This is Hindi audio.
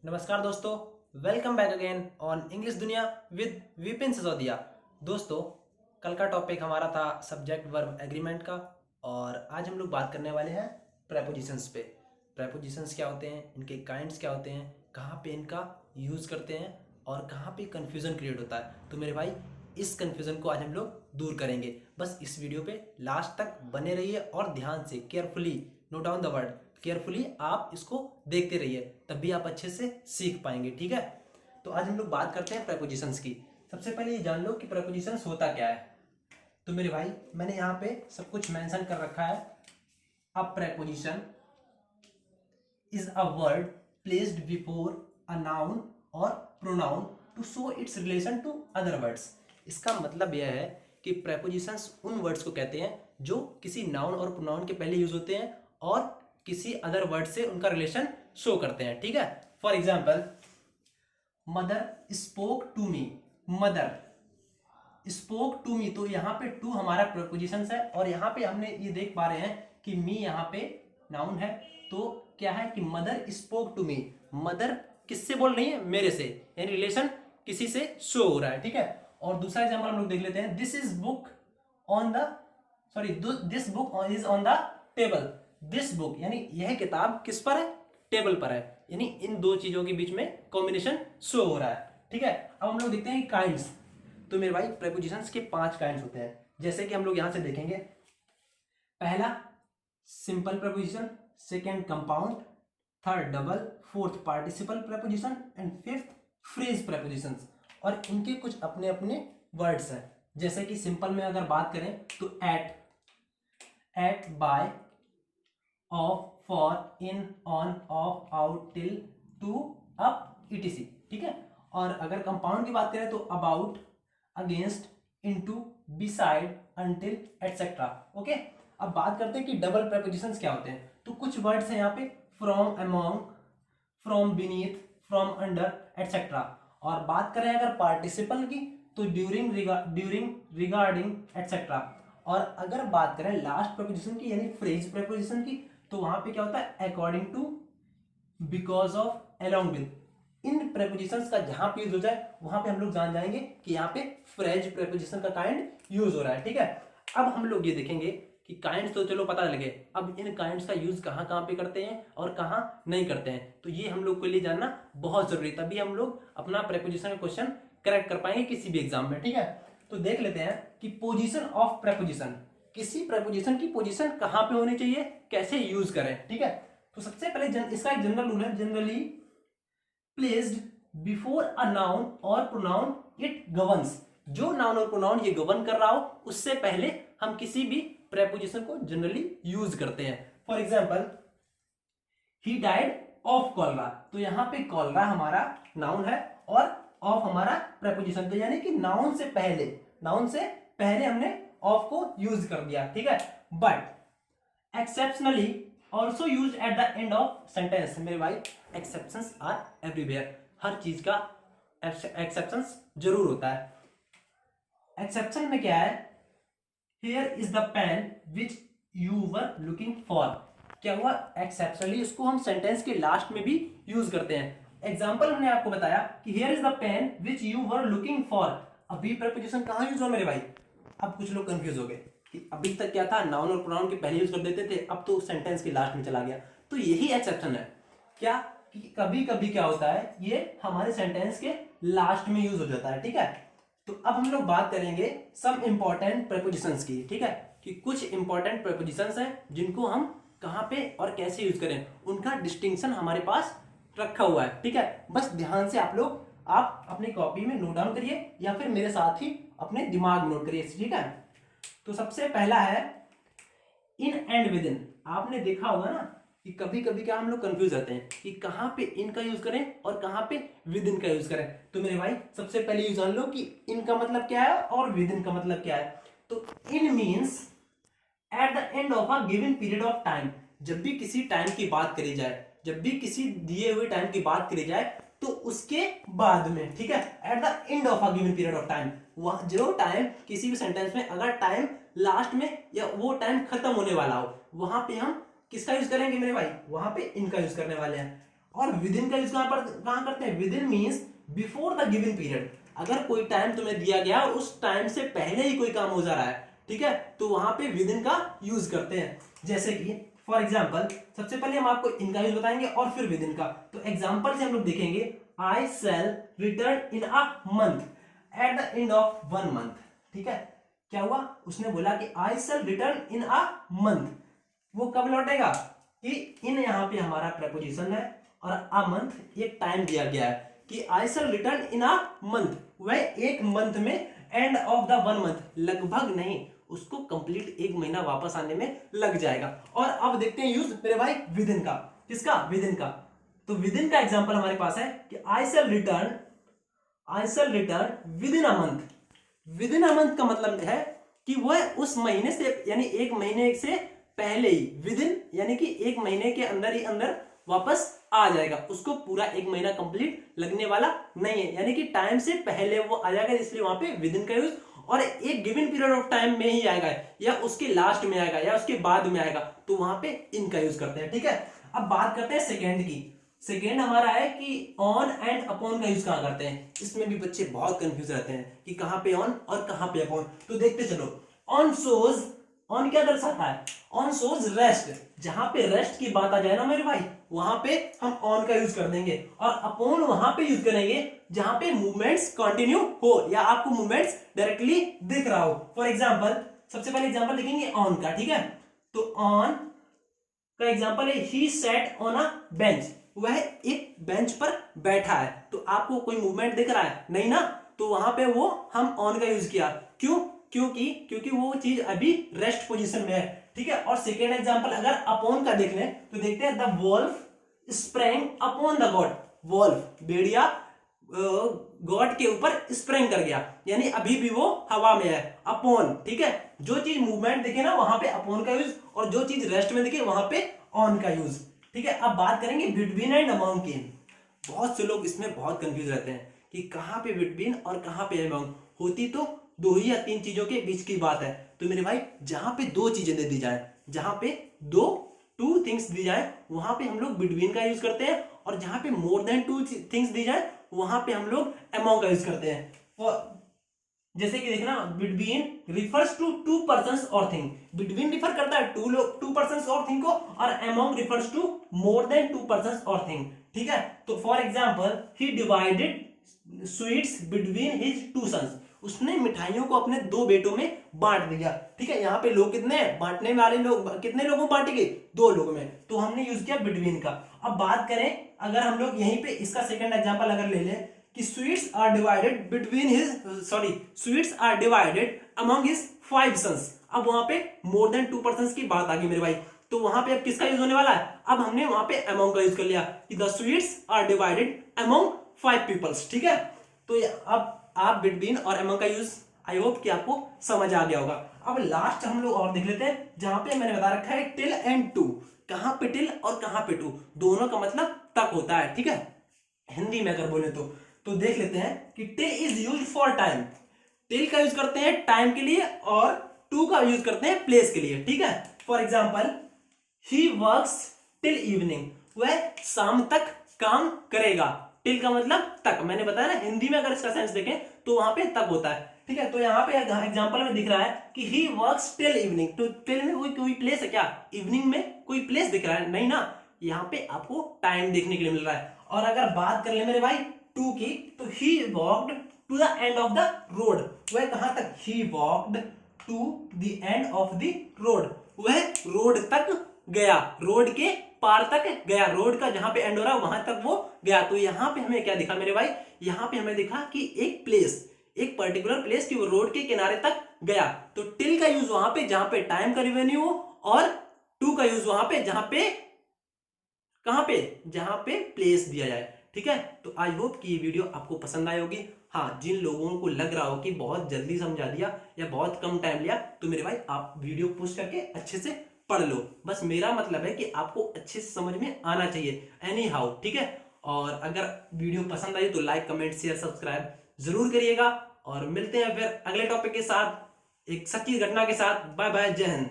नमस्कार दोस्तों, welcome back again on English दुनिया विद विपिन सिसोदिया। दोस्तों, कल का टॉपिक हमारा था सब्जेक्ट वर्ब एग्रीमेंट का और आज हम लोग बात करने वाले हैं प्रेपोजिशंस पे। प्रेपोजिशंस क्या होते हैं, इनके काइंड्स क्या होते हैं, कहाँ पे इनका यूज़ करते हैं और कहाँ पे कन्फ्यूज़न क्रिएट होता है। तो मेरे भाई, इस कन्फ्यूज़न को आज हम लोग दूर करेंगे। बस इस वीडियो पे लास्ट तक बने रहिए और ध्यान से carefully note down the word, carefully आप इसको देखते रहिए, तभी आप अच्छे से सीख पाएंगे। ठीक है, तो आज हम लोग बात करते हैं प्रेपोजिशंस की। सबसे पहले ये जान लो कि प्रेपोजिशंस होता क्या है। तो मेरे भाई, मैंने यहाँ पे सब कुछ मेंशन कर रखा है। A preposition is a word placed before a noun और pronoun to show its relation to other words. इसका मतलब यह है कि प्रेपोजिशंस उन वर्ड्स को कहते हैं जो किसी नाउन और प्रोनाउन के पहले यूज होते हैं और किसी अदर वर्ड से उनका रिलेशन शो करते हैं। ठीक है, for example, mother spoke to me. Mother spoke to me, तो यहाँ पे टू हमारा प्रेपोजिशन है और यहाँ पे हमने ये देख पा रहे हैं कि मी यहाँ पे नाउन है। तो क्या है कि mother spoke to me, mother किससे बोल रही है, मेरे से, यानी रिलेशन किसी से शो हो रहा है। ठीक है, और दूसरा एग्जाम्पल हम लोग देख लेते हैं। This is book on the sorry this book is on the table. This book यानी यह किताब किस पर है, टेबल पर है, यानी इन दो चीजों के बीच में कॉम्बिनेशन शो हो रहा है। ठीक है, अब हम लोग देखते हैं काइंड्स। तो मेरे भाई, प्रेपोजिशंस के 5 काइंड्स होते हैं, जैसे कि हम लोग यहां से देखेंगे। पहला simple preposition, second compound, third double, fourth participle preposition and fifth phrase prepositions. और इनके कुछ अपने अपने वर्ड्स हैं। जैसे कि सिंपल में अगर बात करें तो at, by, off, for, in, on, off, out, till, to, up, etc. ठीक है, और अगर कंपाउंड की बात करें तो about, against, into, beside, until, et cetera. Okay, अब बात करते हैं कि डबल प्रेपोजिशंस क्या होते हैं। तो कुछ वर्ड्स हैं यहाँ पे, from, among, from, beneath, from, under, etcetera. और बात करें अगर पार्टिसिपल की तो ड्यूरिंग, रिगार्डिंग, एटसेट्रा। और अगर बात करें लास्ट प्रेपोजिशन की यानी फ्रेज प्रेपोजिशन की, तो वहां पे क्या होता है, according to, because of, along with. इन प्रेपोजिशंस का जहां पे यूज हो जाए वहां पे हम लोग जान जाएंगे कि यहाँ पे फ्रेज प्रेपोजिशन का काइंड यूज हो रहा है। ठीक है, अब हम लोग ये देखेंगे कि काइंड्स तो चलो पता लगे, अब इन काइंड्स का यूज कहाँ कहाँ पे करते हैं और कहाँ नहीं करते हैं। तो ये हम लोग के लिए जानना बहुत जरूरी है, तभी हम लोग अपना प्रेपोजिशन का क्वेश्चन करेक्ट कर पाएंगे किसी भी एग्जाम में। ठीक है, तो देख लेते हैं कि पोजीशन ऑफ प्रेपोजिशन, किसी प्रेपोजिशन की पोजीशन कहाँ पे होनी चाहिए, कैसे यूज करें। ठीक है, तो सबसे पहले इसका एक जनरल रूल है, generally placed before a noun और प्रोनाउन इट गवर्न्स। जो नाउन और प्रोनाउन ये गवर्न कर रहा हो उससे पहले हम किसी भी प्रेपोजिशन को जनरली यूज करते हैं। For example, he died of cholera, तो यहां पे कॉलरा हमारा नाउन है और ऑफ हमारा प्रेपोजिशन, तो यानी कि नाउन से पहले हमने ऑफ को यूज कर दिया। ठीक है, but exceptionally also use eight the end of sentence. मेरे भाई, एक्सेप्शंस आर एवरीवेयर, हर चीज का एक्सेप्शंस जरूर होता है। एक्सेप्शन में क्या है, here is the pen which you were looking for. क्या हुआ, एक्सेप्शनली इसको हम सेंटेंस के लास्ट में भी यूज करते हैं। एग्जाम्पल हमने आपको बताया कि here is the pen which you were looking for. अभी प्रेपोजिशन कहां यूज हुआ मेरे भाई, अब कुछ लोग कंफ्यूज हो गए कि अभी तक क्या था, नाउन और प्रोनाउन के पहले यूज कर देते थे, अब तो सेंटेंस के लास्ट में चला गया। तो यही एक्सेप्शन है क्या, कि कभी कभी क्या होता है, ये हमारे सेंटेंस के लास्ट में यूज हो जाता है। ठीक है, तो अब हम लोग बात करेंगे सम इंपॉर्टेंट प्रेपोजिशंस की। ठीक है, कि कुछ इंपॉर्टेंट प्रेपोजिशंस हैं जिनको हम कहां पे और कैसे यूज करें, उनका डिस्टिंक्शन हमारे पास रखा हुआ है। ठीक है, बस ध्यान से आप अपनी कॉपी में नोट डाउन करिए या फिर मेरे साथ ही अपने दिमाग में नोट करिए। ठीक है, तो सबसे पहला है इन एंड विद इन। आपने देखा होगा ना कि कभी कभी क्या हम लोग कंफ्यूज रहते हैं कि कहां पे इन का यूज करें और कहां पे विद इन का यूज करें। तो मेरे भाई, सबसे पहले ये जान लो कि इन का मतलब क्या है और विद इन का मतलब क्या है। तो in means at the end of a given period of time. जब भी किसी टाइम की बात करी जाए, जब भी किसी दिए हुए टाइम की बात करी जाए तो उसके बाद में। ठीक है, eight the end of a given period of time, वह जो टाइम किसी भी सेंटेंस में अगर टाइम लास्ट में या वो टाइम खत्म होने वाला हो, वहां पे हम किसका यूज करेंगे मेरे भाई, वहां पे इनका यूज करने वाले हैं। और विद इन का यूज कहां करते हैं? With in means before the given period. अगर कोई टाइम तुम्हें दिया गया और उस टाइम से पहले ही कोई काम हो जा रहा है, ठीक है, तो वहां पे विद इन का यूज करते हैं। जैसे कि फॉर एग्जाम्पल सबसे पहले हम आपको इनका यूज बताएंगे और फिर विद इन का। तो एग्जाम्पल से हम लोग देखेंगे, I shall return in a month at the end of 1 month. ठीक है, क्या हुआ? उसने बोला कि I shall return in a month. वो कब लौटेगा? कि इन यहाँ पे हमारा प्रपोजिशन है और अ मंथ एक टाइम दिया गया है कि I shall return in a month. वह एक मंथ में, एंड ऑफ द 1 मंथ, लगभग नहीं, उसको कंप्लीट एक महीना वापस आने में लग जाएगा। और अब देखते हैं यूज मेरे भाई विद इन का। किसका? विद इन का। तो विद इन का एग्जांपल हमारे पास है कि I shall return within a month. Within a month का मतलब है कि वह उस महीने से, यानी एक महीने से पहले ही, विद इन यानी कि एक महीने के अंदर ही अंदर वापस आ जाएगा। उसको पूरा एक महीना कंप्लीट लगने वाला नहीं है, यानी कि टाइम से पहले वो आ जाएगा, इसलिए वहां पे विद इन का यूज। और एक गिवन पीरियड ऑफ टाइम में ही आएगा, या उसके लास्ट में आएगा, या उसके बाद में आएगा, तो वहां पे इनका यूज करते हैं। ठीक है, अब बात करते हैं सेकेंड की। सेकेंड हमारा है कि ऑन एंड अपॉन का यूज कहां करते हैं। इसमें भी बच्चे बहुत कंफ्यूज रहते हैं कि कहां पे ऑन और कहां पे अपॉन। तो देखते चलो। ऑन शोज, ऑन क्या दर्शाता है? On shows rest. जहां पे रेस्ट की बात आ जाए ना मेरे भाई, वहां पे हम ऑन का यूज कर देंगे। और अपॉन वहां पे यूज करेंगे जहां पे मूवमेंट्स कंटिन्यू हो, या आपको मूवमेंट्स डायरेक्टली दिख रहा हो। फॉर एग्जांपल, सबसे पहले एग्जांपल देखेंगे ऑन का। ठीक है, तो ऑन का एग्जांपल है, he sat on a bench. वह एक बेंच पर बैठा है। तो आपको कोई मूवमेंट दिख रहा है? नहीं ना, तो वहां पे वो हम ऑन का यूज किया। क्यों? क्योंकि वो चीज अभी रेस्ट पोजीशन में है। ठीक है, और सेकेंड एग्जांपल अगर अपॉन का देख लें तो देखते हैं, the wolf sprang upon the god. Wolf, भेड़िया, गॉड के ऊपर स्प्रेंग कर गया, यानी अभी भी वो हवा में है। अपॉन, ठीक है, जो चीज मूवमेंट दिखे ना वहां पे अपॉन का यूज, और जो चीज रेस्ट में दिखे वहां पे ऑन का यूज। ठीक है, अब बात करेंगे बिटवीन एंड अमॉन्ग की। बहुत से लोग इसमें बहुत कंफ्यूज रहते हैं कि कहां पे बिटवीन और कहां पे अमॉन्ग। होती तो 2 ही या 3 चीजों के बीच की बात है। तो मेरे भाई जहां पे 2 चीजें दे दी जाए, जहां पे 2 थिंग्स दी जाए, वहां पे हम लोग बिटवीन का यूज करते हैं। और जहां पे मोर देन 2 थिंग्स दी जाए, वहां पे हम लोग अमॉन्ग का यूज करते हैं। जैसे कि देखना, बिटवीन रिफर्स टू 2 पर्सन्स और थिंग। बिटवीन रिफर करता है 2 पर्सन्स और थिंग को, और among refers to more than 2 persons और थिंग। ठीक है, तो for example, he divided sweets between his 2 sons. उसने मिठाइयों को अपने 2 बेटों में बांट दिया। ठीक है, यहाँ पे लोग कितने हैं? बांटने वाले लोग कितने लोगों में बांटेंगे? 2 लोगों में। तो हमने यूज किया बिटवीन का। अब बात करें, अगर हम लोग यहीं पे इसका सेकंड एग्जांपल अगर ले लें कि sweets are divided between his, sweets are divided among his 5 sons. अब वहां पे मोर देन 2 पर्सन्स की बात आ गई मेरे भाई, तो वहां पे अब किसका यूज होने वाला है? अब हमने वहां पे अमंग का यूज कर लिया कि the sweets are divided among 5 peoples. ठीक है, तो अब आप बिटवीन और अमंग का यूज, आई होप कि आपको समझ आ गया होगा। अब लास्ट हम लोग और देख लेते हैं, जहां पे मैंने बता रखा है टिल एंड टू। कहां पे टिल और कहां पे टू, दोनों का मतलब तक होता है। ठीक है, हिंदी में अगर बोले तो देख लेते हैं कि till is use for time. Till का यूज करते हैं टाइम के लिए, और टू का यूज करते हैं प्लेस के लिए। ठीक है, for example, he works till evening. वह शाम तक काम करेगा। टिल का मतलब तक, मैंने बताया ना, हिंदी में अगर इसका सेंस देखें तो वहां पे तक होता है। ठीक है, तो यहाँ पे एग्जांपल में दिख रहा है कि ही वर्क्स टिल इवनिंग। तो टिल में कोई प्लेस है क्या? इवनिंग में कोई प्लेस दिख रहा है? नहीं ना, यहाँ पे आपको टाइम देखने के लिए मिल रहा है। और अगर बात कर ले मेरे भाई टू की, तो he walked to the end of the road. वह कहां तक? He walked to the end of the road. वह रोड तक गया, रोड के पार तक गया, रोड का जहां पे एंड हो रहा है वहां तक वो गया। तो यहां पे हमें क्या दिखा मेरे भाई? यहां पे हमें दिखा कि एक प्लेस, एक पर्टिकुलर प्लेस की वो रोड के किनारे तक गया। तो टिल का यूज वहां पे जहां पे टाइम का रिवेन्यू हो, और टू का यूज वहां पे जहां पे, कहां पे? जहां पे प्लेस दिया जाए। ठीक है, तो आई होप कि ये वीडियो आपको पसंद आई होगी। हाँ, जिन लोगों को लग रहा हो कि बहुत जल्दी समझा दिया या बहुत कम टाइम लिया, तो मेरे भाई आप वीडियो पुश करके अच्छे से पढ़ लो। बस मेरा मतलब है कि आपको अच्छे से समझ में आना चाहिए एनी हाउ। ठीक है, और अगर वीडियो पसंद आई तो लाइक, कमेंट, शेयर, सब्सक्राइब जरूर करिएगा। और मिलते हैं फिर अगले टॉपिक के साथ, एक सच्ची घटना के साथ। बाय बाय, जय हिंद।